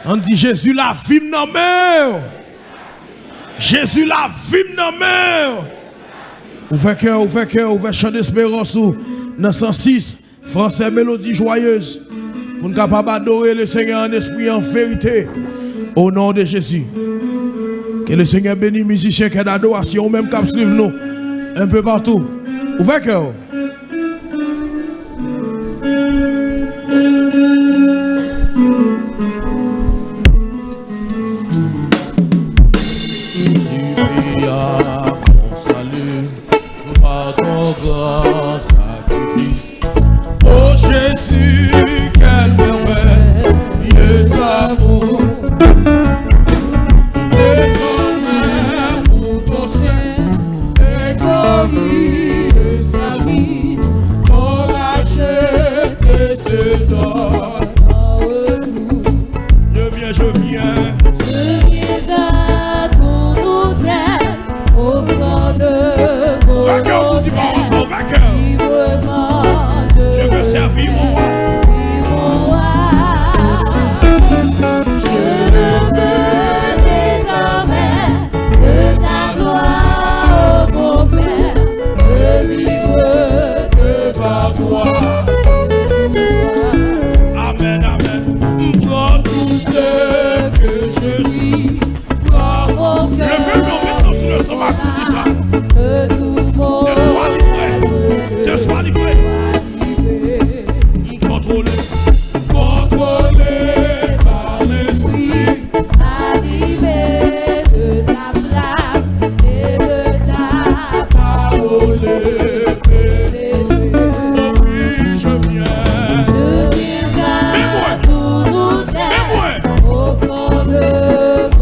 On dit Jésus la vie nanm. Jésus la vie nanm. Ouvrez cœur, ouvrez chant d'espérance ou 906 français mélodie joyeuse. Pour nous capables d'adorer le Seigneur en esprit et en vérité. Au nom de Jésus. Que le Seigneur bénisse musiciens qui ont d'adoration, ou même qui suivent nous un peu partout. Ouvrez cœur. Mon salut par ton grand sacrifice. Oh Jésus, quelle merveille, sa amour. Désormais pour ton sein et commis sa vie, ton racheté se donne. Je viens. Je viens à ton hôtel, offrant de volonté, librement je veux servir mon roi. Je ne veux désormais que ta gloire, oh mon Père, ne vivre que par toi. Amen, amen. Prends tout ce que je suis. Je veux nous mettre sur le stomac pour dire ça. Te sois livré. Contrôlé par l'esprit. Animé de ta flamme et de ta parole. Oh oui, je viens. À tout hôtel, au fond de volonté.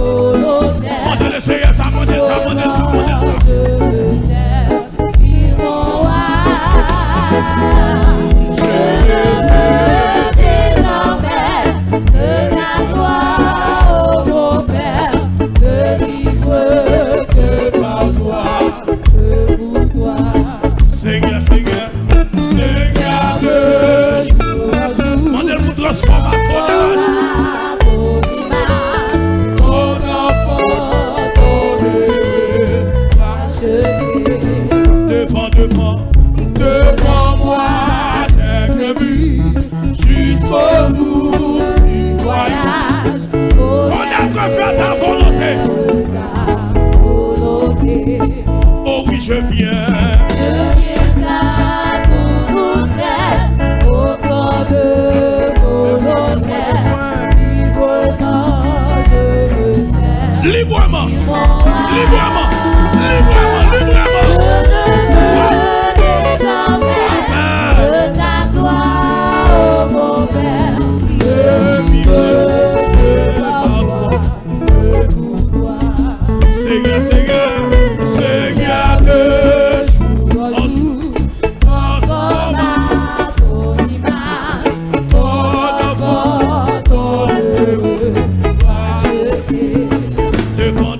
Devant moi, tes buts, jusqu'au bout du voyage. Connaître faire ta volonté. Oh oui, je viens. À ton hôtel, au fond de volonté. Librement, je le sais. Librement. Devant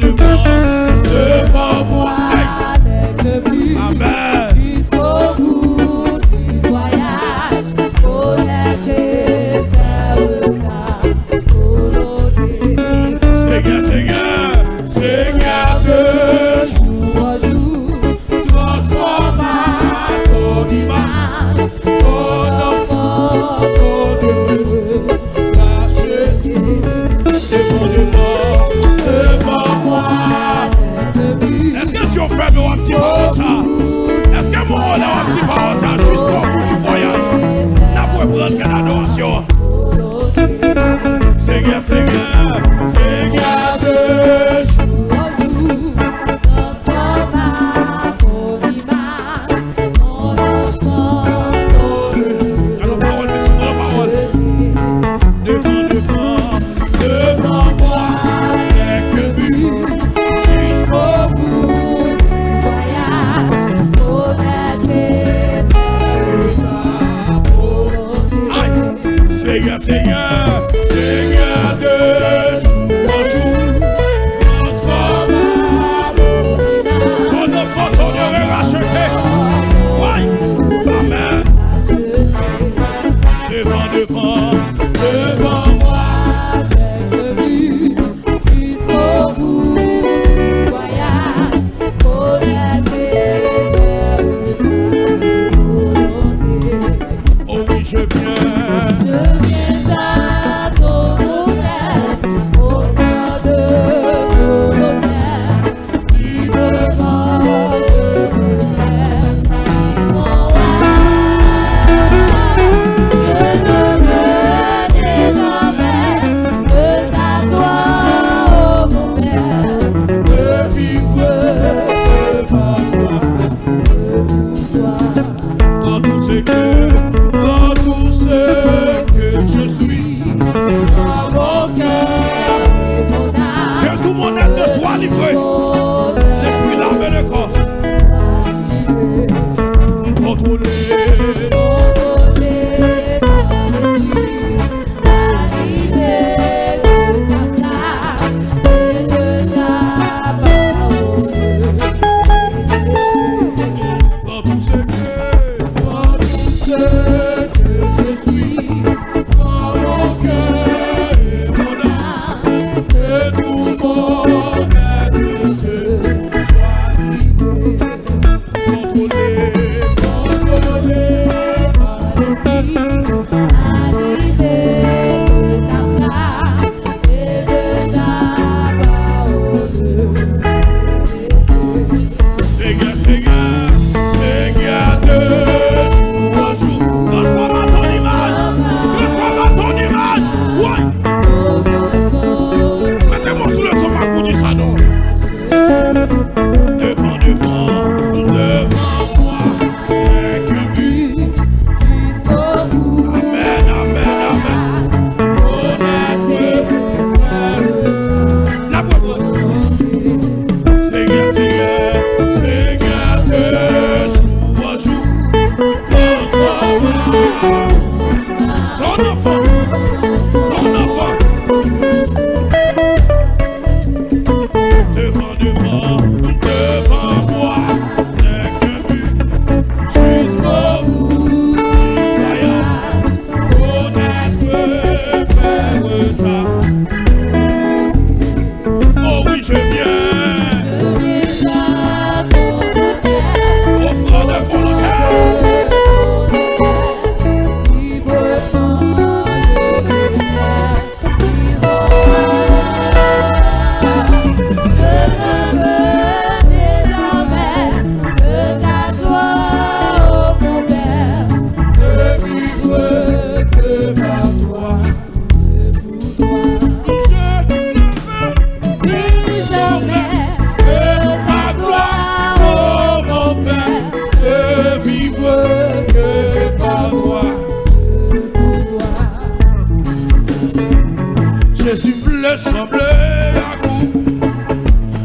Jésus voulait sembler à coup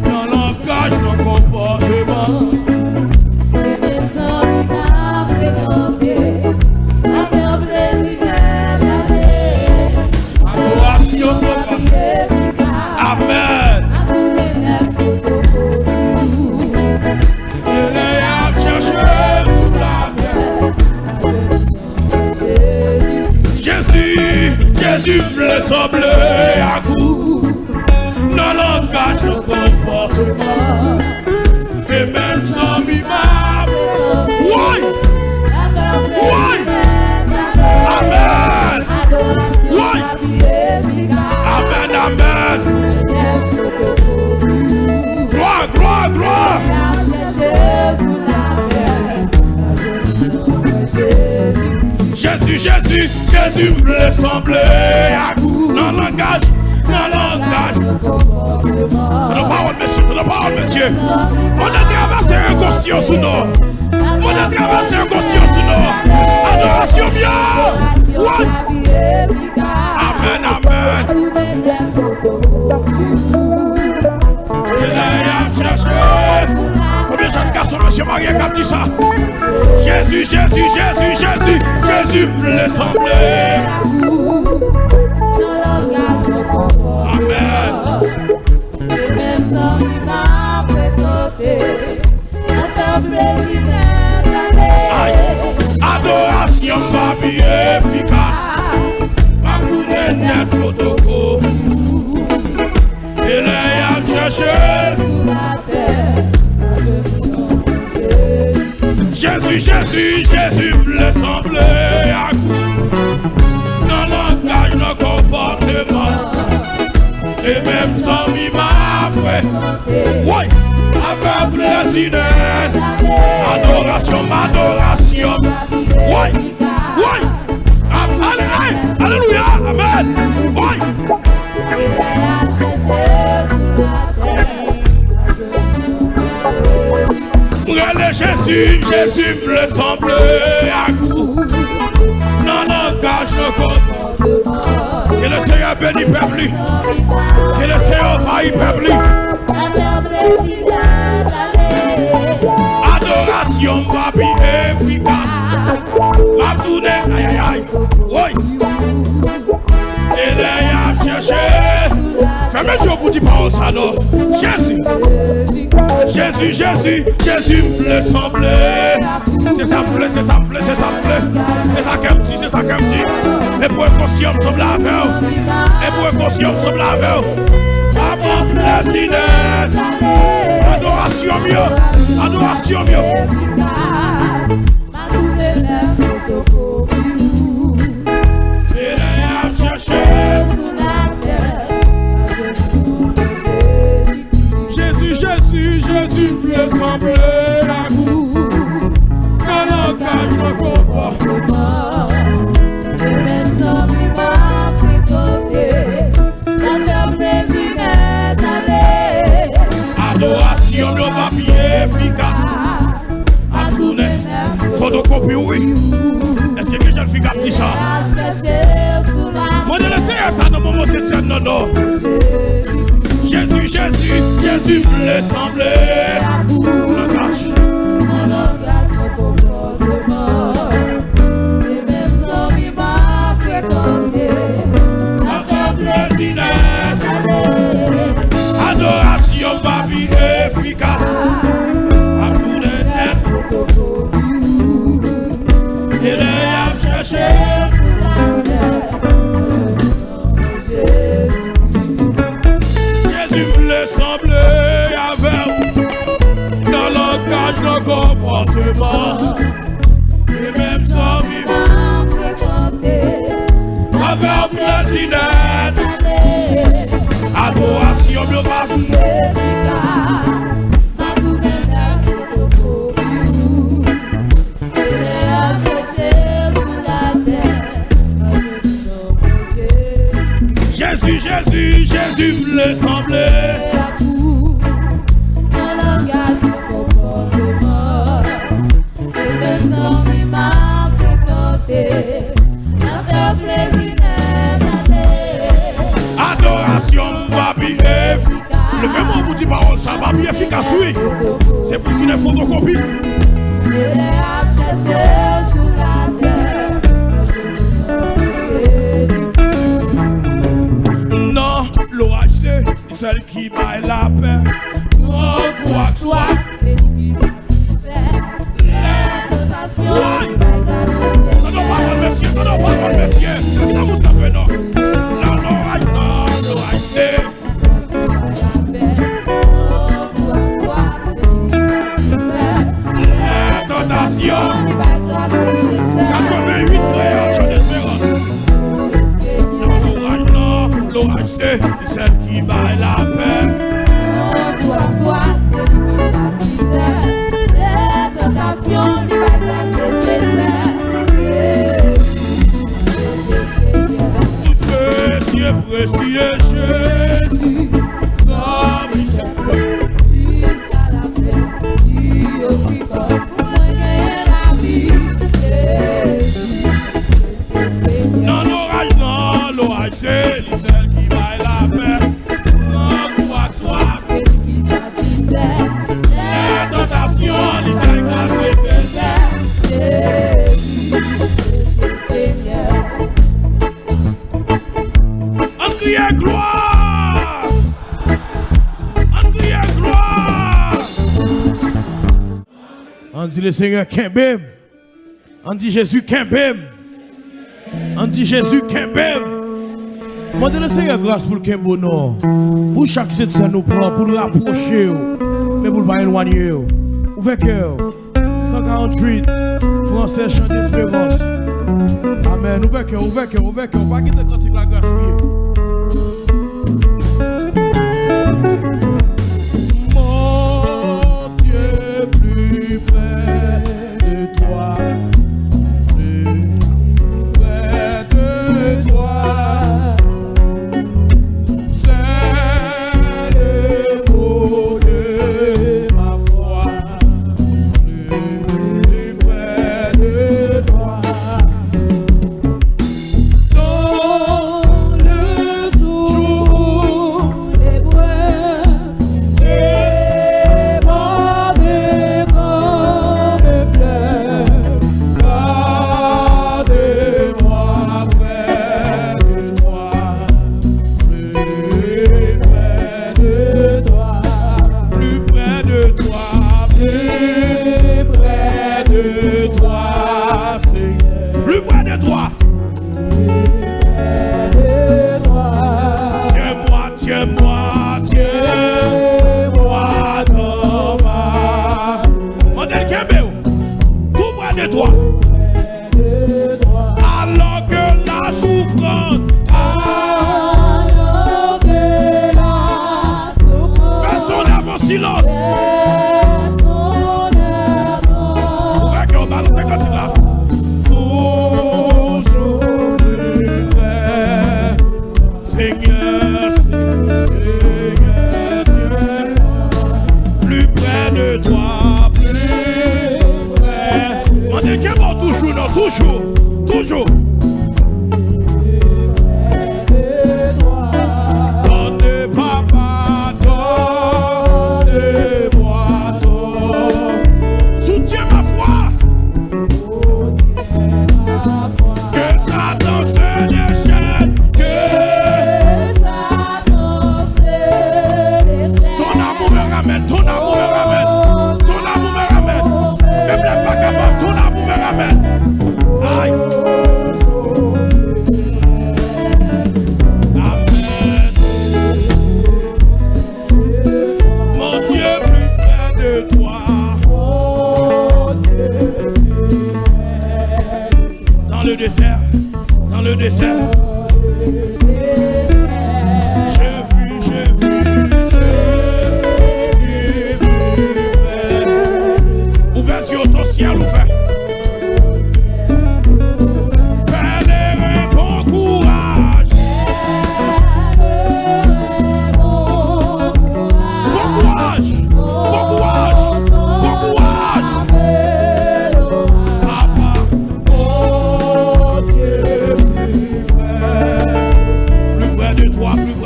dans le langage, dans le comportement. Adoration, amen. Il est à chercher sous la terre. Jésus voulait sembler à coup dans le langage, le comportement. Et même sans mimable. Oui! Oui! Amen! Oui! Amen, amen! Gloire, gloire, gloire! Jésus voulait sembler à coup dans le langage, dans le langage. C'est la parole, monsieur. On a traversé un conscient sous nous. On a traversé un conscient sous nous. Adoration bien. Ouais. Amen, amen. Il est à chercher. Combien de jeunes garçons, monsieur Marie, qui a dit ça? Jésus voulait sembler. Amen. Adoration pas bien efficace. Partout les net photocopes. Il est à chercher. Jésus voulait sembler à coup dans le langage, le comportement. Et même sans mima, frère. Oui, avec plaisir. Adoration, adoration. Oui, oui. Alléluia, amen. Oui. Jésus voulait sembler à coup dans le langage, le comportement. Que le Seigneur bénisse peuple. Que le Seigneur faille peuple. Adoration papi efficace. La tournée, aïe aïe aïe. Oui. Il est à chercher. Fermez les yeux pour dire pas ça non. Jésus voulait sembler. C'est ça plaît. Et ça qu'elle dit, c'est ça qu'elle dit. Et pour être conscient de la veille. Avant plaisir. Adoration mieux. Il est à chercher. Jésus voulait sembler à coup dans le langage, le comportement. Et même sans m'a fréquenté, la faiblesse est allée. Adoration, le papier efficace. À tourner, photocopie, oui. Est-ce que quelqu'un fait capter ça? Moi, je laisse ça dans mon mot, c'est ça, non. Jésus voulait sembler à coup dans le langage, le comportement. Et même sans m'a fréquenté, la faiblesse est allée. Adoration, papi efficace. À tout les net. Il est à chercher. Comportement et même sans vivre avec plaisir. Adoration de ma vie Jésus voulait sembler. Levez-moi vous dit parole, ça va bien efficace, oui. C'est pour qu'il y ait photocopie. Non, l'orage c'est celle qui baille la paix. Grand quoi que soit. C'est celle qui baille la paix. Toi, toi, c'est lui qui satisfait. Les tentations, les bagages nécessaires. Précieux, précieux Jésus, ça misère. Jusqu'à la fin, qui offrit comme pour gagner la vie. Non, l'orage, c'est celle qui baille la paix. Non, quoi que soit, c'est lui qui satisfait. les tentations, les bagages nécessaires. Seigneur. On crie gloire! On crie gloire! On dit le Seigneur Kembem. On dit Jésus Kembem. On dit Jésus Kembem. Demandez le Seigneur grâce pour le Kembo non. Pour chaque set ça nous prend, pour nous rapprocher, mais pour ne pas éloigner. Ouvrez cœur. 148, français chant d'espérance. Amen. Ouvrez cœur, ouvrez cœur, ouvrez cœur. Pas quitter quand il la gaspiller. Mon Dieu, plus près de toi. Dans le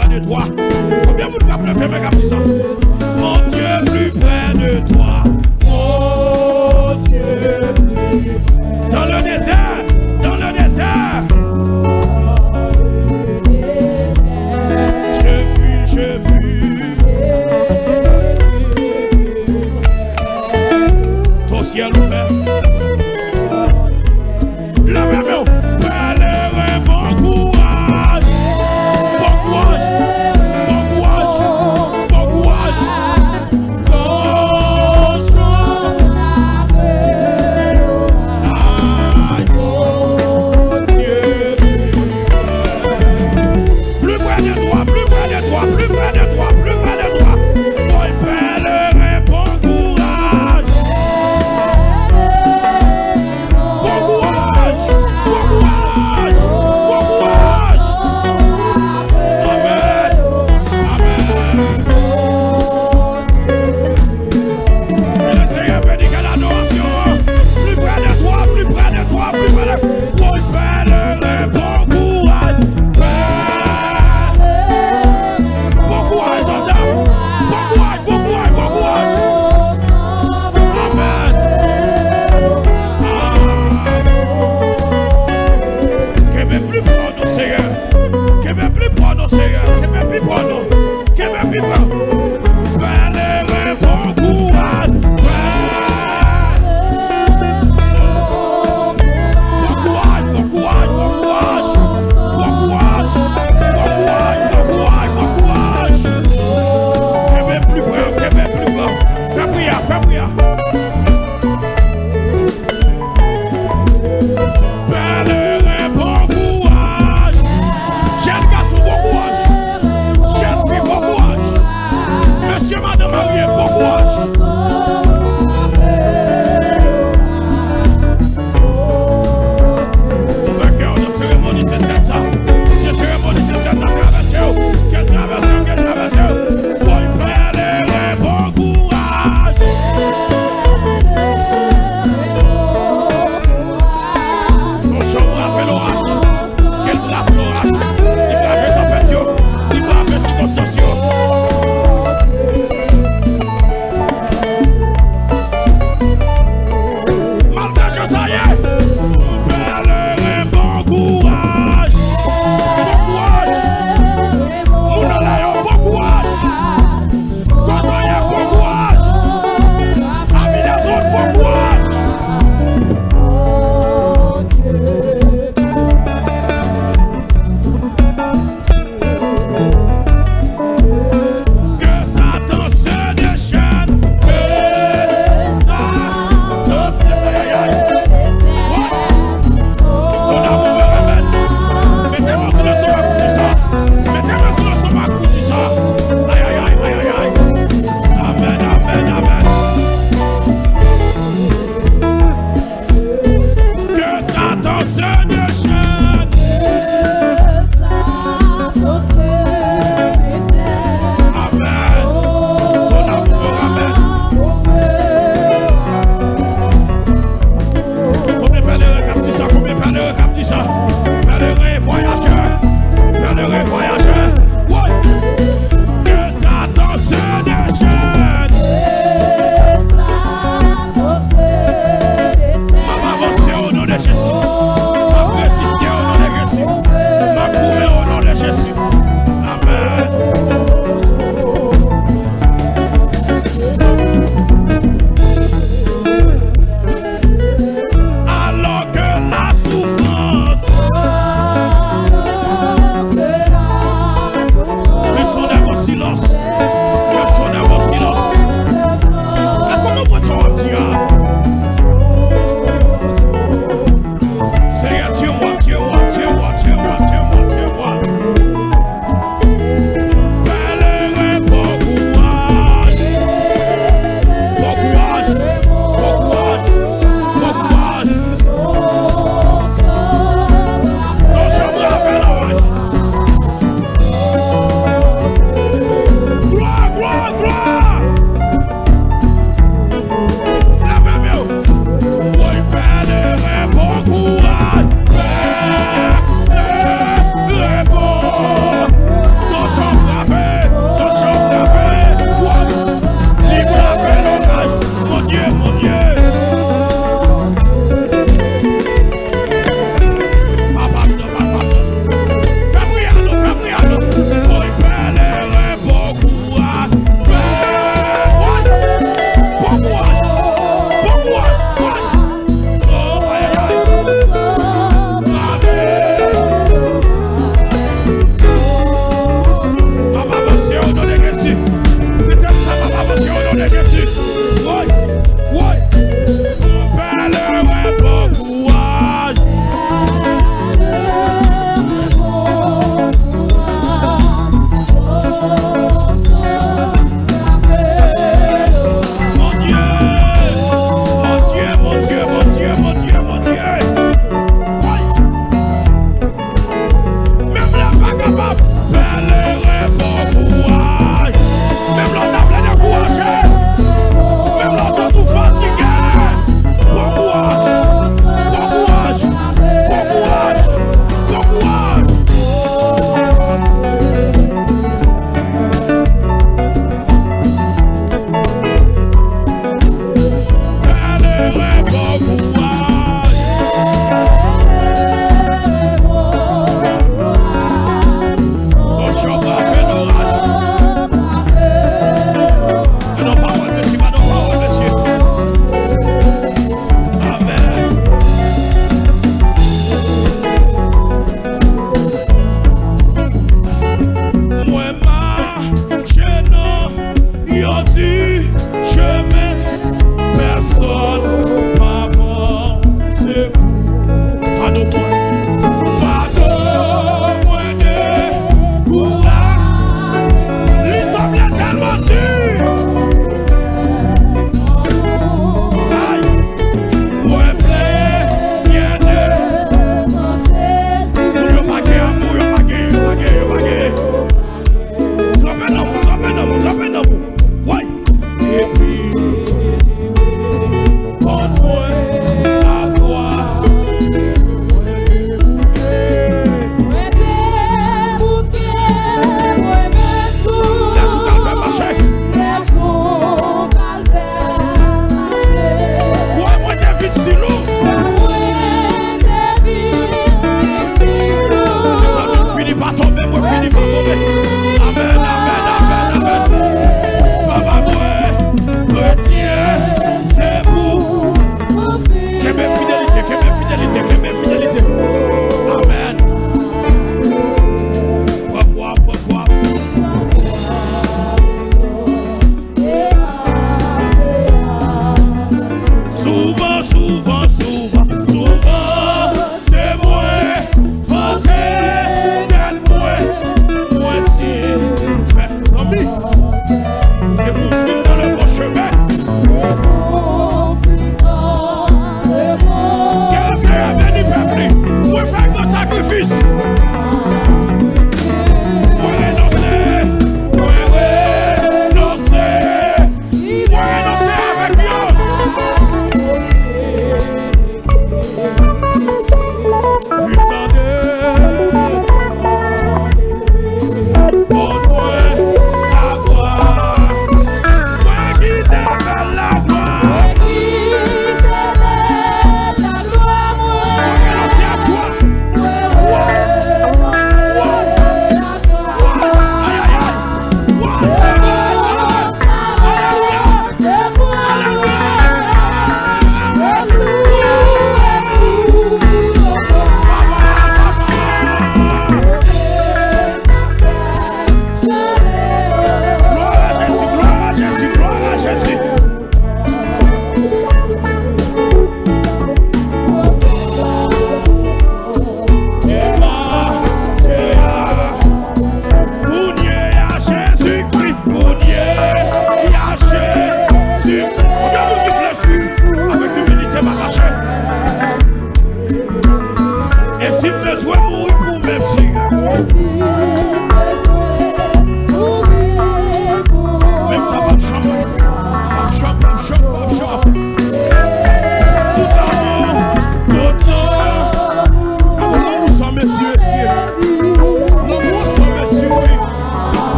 près de toi. Combien vous pouvez faire comme ça? Mon Dieu plus près de toi. Mon Dieu plus près. Dans le désert, dans le désert. Je fuis. Ton ciel ouvert. La même bon courage. Bon courage. Bon courage. Bon courage.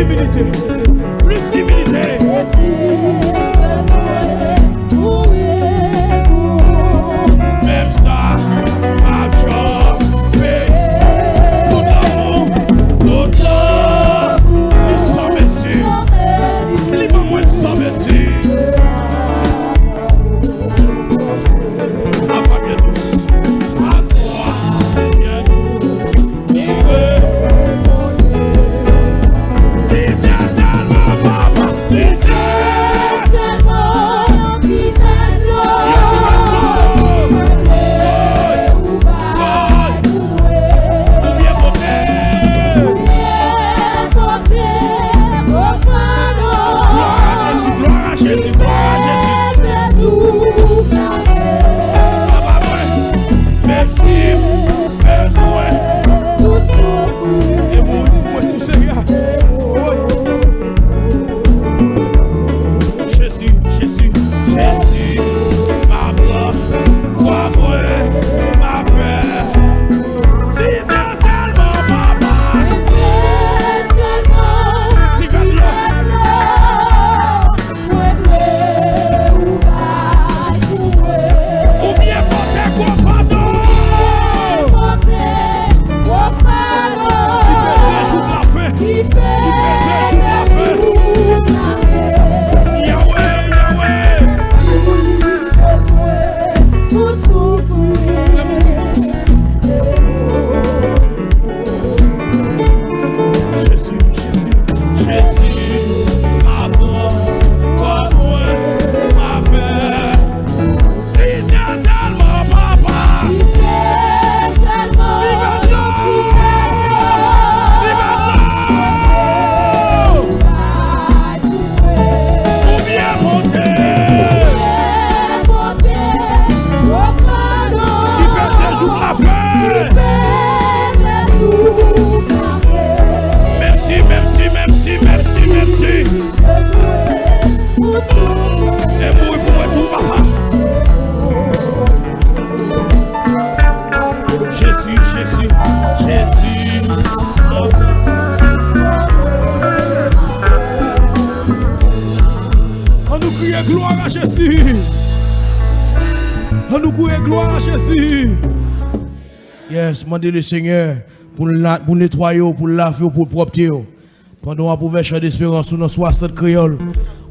humilité. Plus d'humilité. Même ça, pas chopé. Tout l'amour, tout l'or. Il s'en merci. Il va moins s'en merci. Papa bien douce. À toi, bien douce. Il veut. Si c'est seulement papa, si c'est seulement qui fait l'eau. Gloire à Jésus. On nous crie gloire à Jésus. Yes, demandez le Seigneur pour nettoyer, pour laver, pour propter. Pendant on pouvait chanter d'espérance sous nos 60 créoles.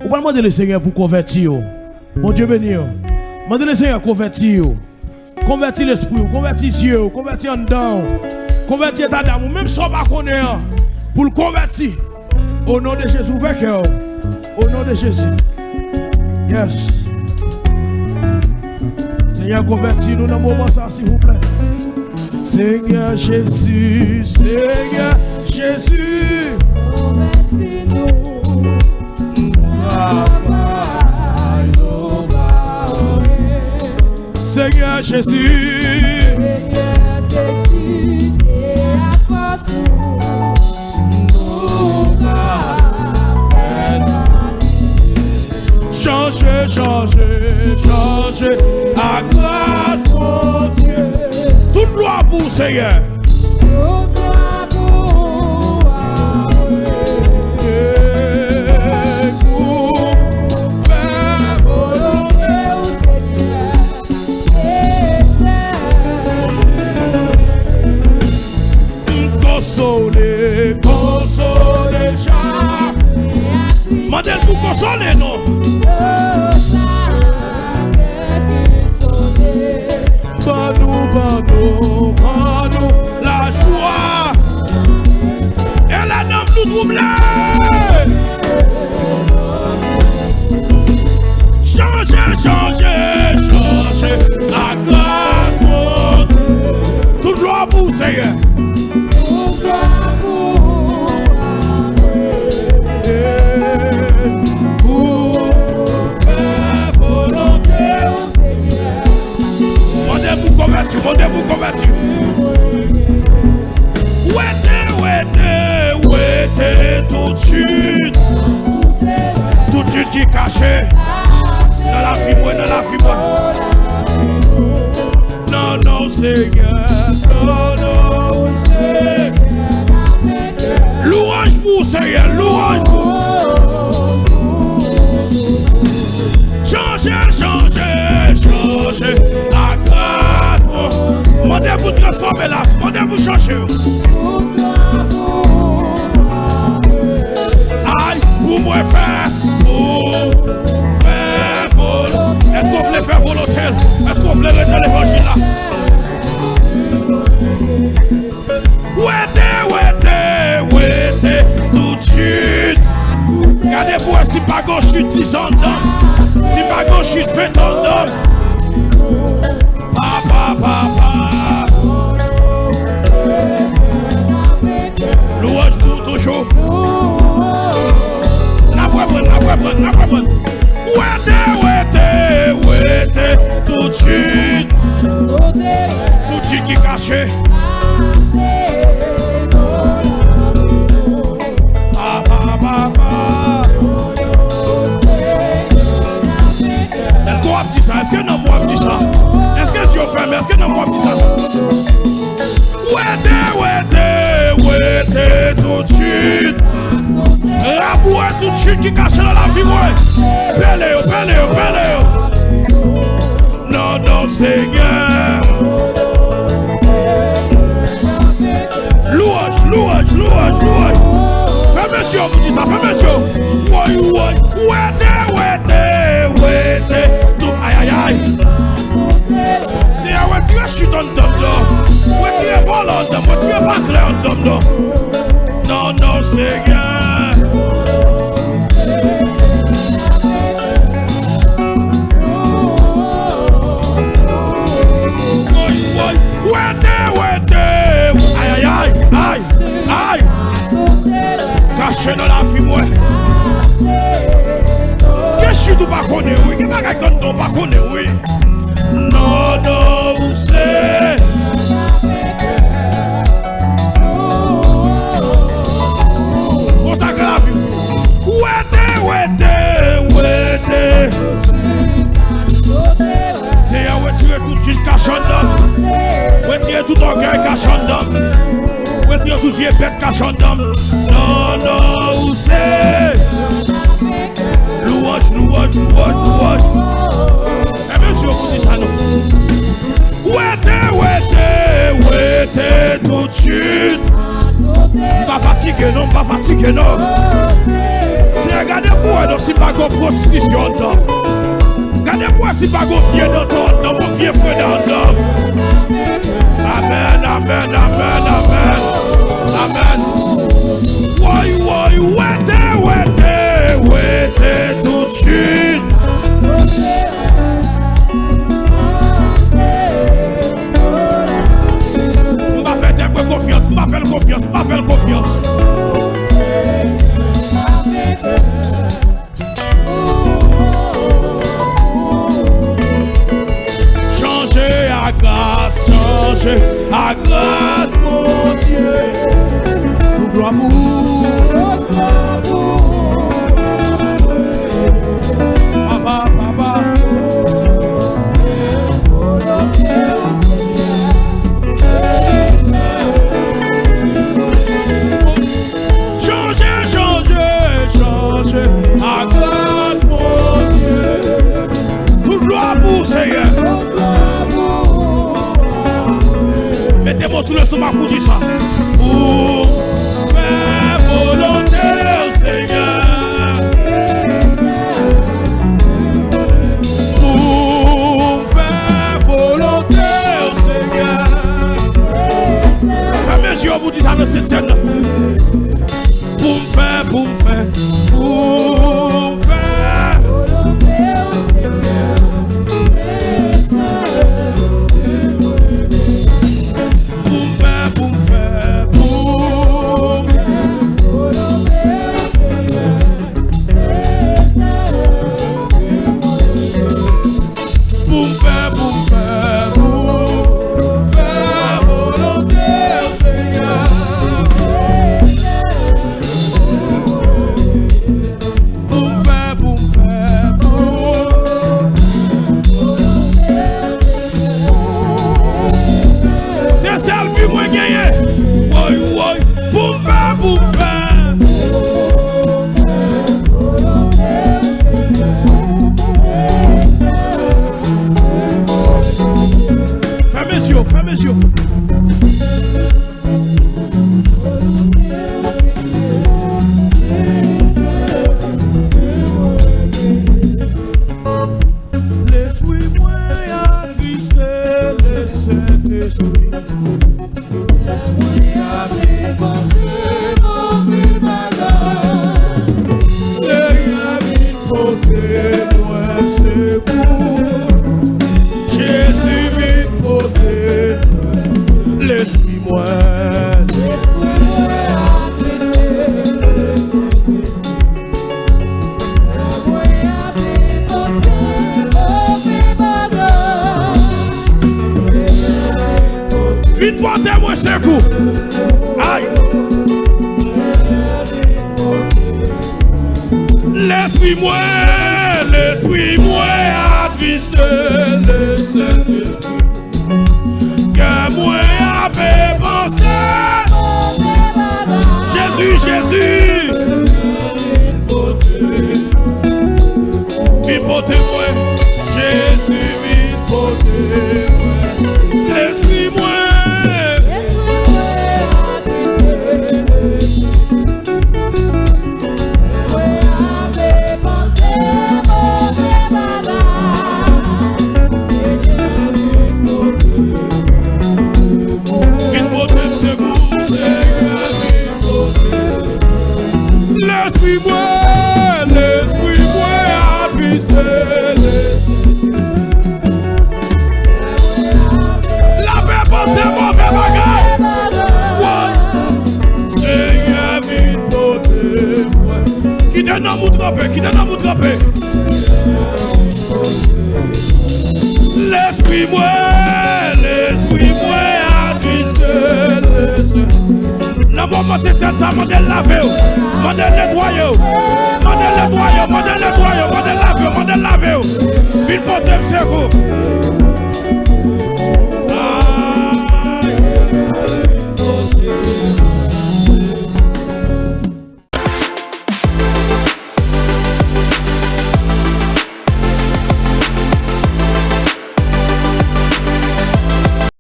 On va demander le Seigneur pour convertir. Mon Dieu béni. Demandez le Seigneur pour convertir. Convertir l'esprit, convertir Dieu, convertir en dedans. Convertir état d'âme, même si on ne connaît pas. Pour le convertir. Au nom de Jésus, vainqueur. Au nom de Jésus. Yes. Seigneur, convertis-nous dans le moment ça, s'il vous plaît. Seigneur Jésus, Seigneur Jésus. Convertis-nous. Seigneur Jésus. Seigneur Jésus, c'est la force. Changer, changer, changer, à grâce, mon Dieu. Toute gloire pour Seigneur. Toute gloire pour pour faire volonté au Seigneur. Consoler, consoler, modèle pour consoler, non? Nous la joie et la nomme nous trouble. Changer, changer, changer la grâce. Toute gloire pour Seigneur. Toute gloire pour faire volonté au Seigneur. Vous convertir, vous convertir. Ouais, tout de suite. Tout de suite qui est caché. Dans la vie, moi, dans la vie, moi. Non, non, Seigneur. Non, non, Seigneur. Louange pour pour Seigneur, louange. Changer, la grâce. Mandez pour transformer là, mandez pour changer. Aïe, pour moi faire, volonté. Est-ce qu'on voulait faire volonté? Est-ce qu'on voulait rester l'évangile là? Ouais, tout de suite. Regardez-moi si pas gauche chute 10 ans d'homme. Si pas gauche chute 20 ans d'homme. Papa. Louange pour toujours. La prendre. Ouais, tout de suite. Tout de suite qui est caché. Est-ce qu'on a dit ça? Est-ce que non moi dit ça? Est-ce que tu as fait? Est-ce que non moi dit ça? Ouais, tout de suite. Raboué tout de suite qui cache dans la vie, ouais. Pélé. Non, Seigneur. Louange. Fais monsieur, vous dites ça, fais monsieur. Ouais. Tout, aïe. C'est à ouais, tu es chute en dame là. Ouais, tu es vol en dame, tu es pas clair en dame là. Non, Seigneur. Aïe. Caché dans la vie, moi. Je suis tout pas connu, oui. Je ne pas connu, oui. Non, vous savez. Consacre la vie. Ouais. C'est un ouais, tu es tout de suite cachant d'homme. Ouais, tu es tout orgueil cachant d'homme. Ouais, tu es tout vieux bête cachant d'homme. Non, vous savez. Louange. Eh bien, si on vous dit ça, non. Ouais, tout de suite. Pas fatigué, non. C'est regardez-moi, non, si pas qu'on prostitution, non. Regardez-moi, si pas qu'on vient dans mon vieux frère dans l'homme. Amen. Ouais, tout de suite. M'a fait un peu confiance, m'a fait confiance. Changer à grâce, mon Dieu. Tout l'amour. Papa. Changer à grâce, mon Dieu. Tout l'amour, Seigneur. Mettez-moi sous le stomac pour dire ça. Pour faire volonté, Seigneur. Pour faire volonté, Seigneur. Fais mes yeux, vous dites ça dans cette scène. Pour me faire. Pour secours. Aïe. L'esprit moi attristé le Saint-Esprit. Que moi avait pensé. Jésus. Vite porter moi. Jésus, vite porter moi. L'esprit moi. L'esprit moi attristé. La paix pensée mauvais bagage. Seigneur vite porter moi. Qui te nomme ou trapé, L'esprit moi attristé. La maman te tient ça, mandel laver, mandel nettoyer, mandel laver, Vite porter le secours.